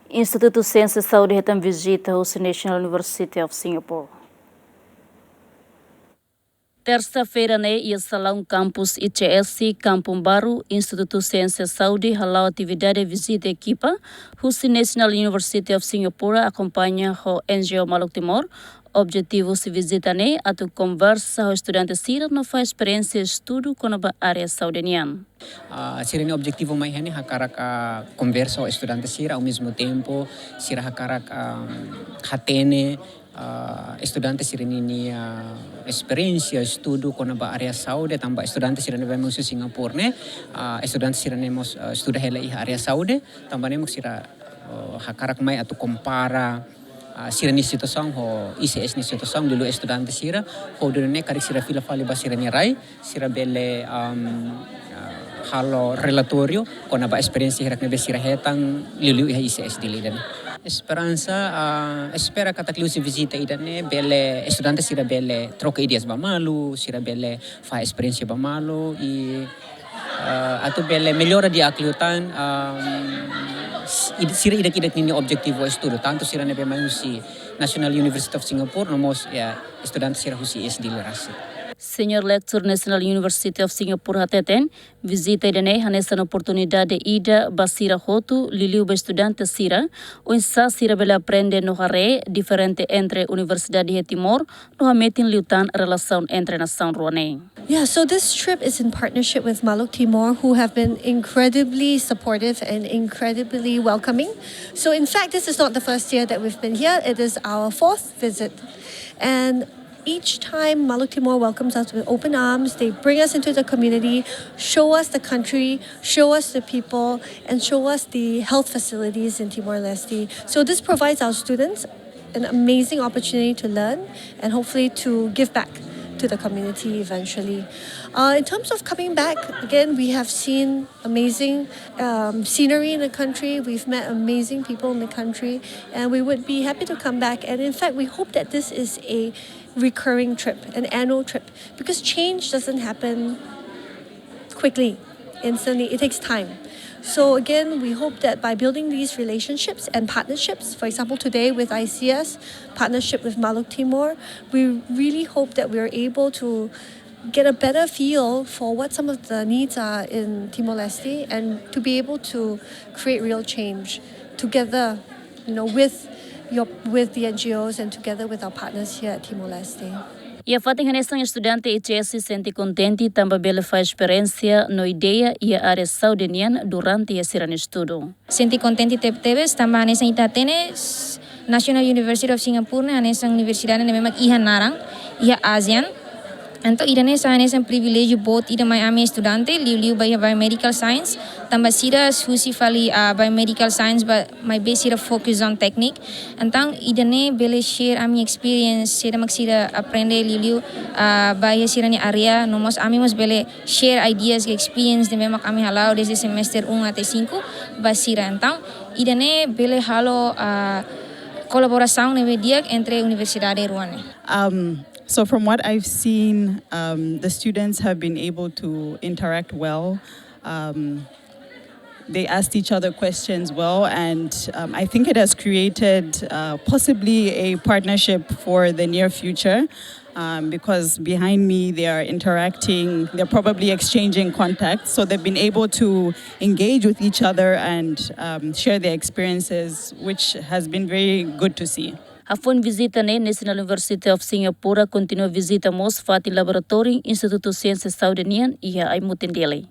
Instituto Ciencias Saúde Hetan Vizita Husi National University of Singapore. Terça-feira, ia salão campus ICSC Kampung Baru, Instituto Ciencias Saúde halau atividade visita equipa, Husi National University of Singapore acompanha o NGO Maluku Timor. Objetivo se visita atu conversa com estudantes sira no faz experiência estudo com a área saudeniana. Sira objetivo mais é hakarak conversa com estudantes sira ao mesmo tempo, sira hakarak hatene estudantes sira nini experiência estudo com a área saúde, também estudantes sira nemos Singapura estudantes sira nemos estuda hela i área saúde, também nemos sira hakarak mai atu compara sira ni situação ho ICS ni situação dulu estudante sira ho durane karik sira fila fali ba sira ni rai sira bele halo relatorio con aba experiência hira nebe sira hetan lulu ICS dili esperança espera kataklusi visita idane bele estudante sira bele troca ideias ba malu sira bele fa experiência ba malu e atu bele melhora de akliutan sira idak nini objetivo estudo tanto sira nebe mausi National University of Singapore nomos estudante sira husi SD lerasi. Senior Lecturer National University of Singapore Hateten visita idane hanesan oportunidade ida basira hotu liliu ba estudante sira o insa sira bela aprende no hare diferente entre Universidade de Timor no hametin liutan relação entre nação ruane. Yeah, so this trip is in partnership with Maluku Timor, who have been incredibly supportive and incredibly welcoming. So in fact, this is not the first year that we've been here. It is our fourth visit. And each time Maluku Timor welcomes us with open arms, they bring us into the community, show us the country, show us the people, and show us the health facilities in Timor-Leste. So this provides our students an amazing opportunity to learn and hopefully to give back to the community eventually. In terms of coming back, again, we have seen amazing scenery in the country. We've met amazing people in the country, and we would be happy to come back. And in fact, we hope that this is a recurring trip, an annual trip, because change doesn't happen quickly, instantly. It takes time. So again, we hope that by building these relationships and partnerships, for example, today with ICS, partnership with Maluku Timor, we really hope that we're able to get a better feel for what some of the needs are in Timor-Leste and to be able to create real change together, with the NGOs and together with our partners here at Timor-Leste. E a fating hanesan estudante ICS se sente contente também bela faz experiência no ideia e a área saudeniana durante esse ano estudo. Senti contente teves também hanesan itatene National University of Singapore hanesan universidade memang iha narang iha ASEAN. Então irane sa hanesan privilégio bot ida mai ame estudante liu biomedical science tambah sira husi fali biomedical science my base sira focus on technique. Então idane bele share ami experience sira maksira aprende liu bahaya sira ni area nomos ami mos bele share ideas experience de memang ami halau desde semester 1 até 5 basira. Então idane bele halo colaboração neve dia entre universidade ruane. So from what I've seen, the students have been able to interact well. They asked each other questions well, and I think it has created possibly a partnership for the near future because behind me they are interacting, they're probably exchanging contacts, so they've been able to engage with each other and share their experiences, which has been very good to see. Afon visita National University of Singapore continua visita mos fati laboratório Instituto Ciencias Saúde Hetan ia ai mutendele.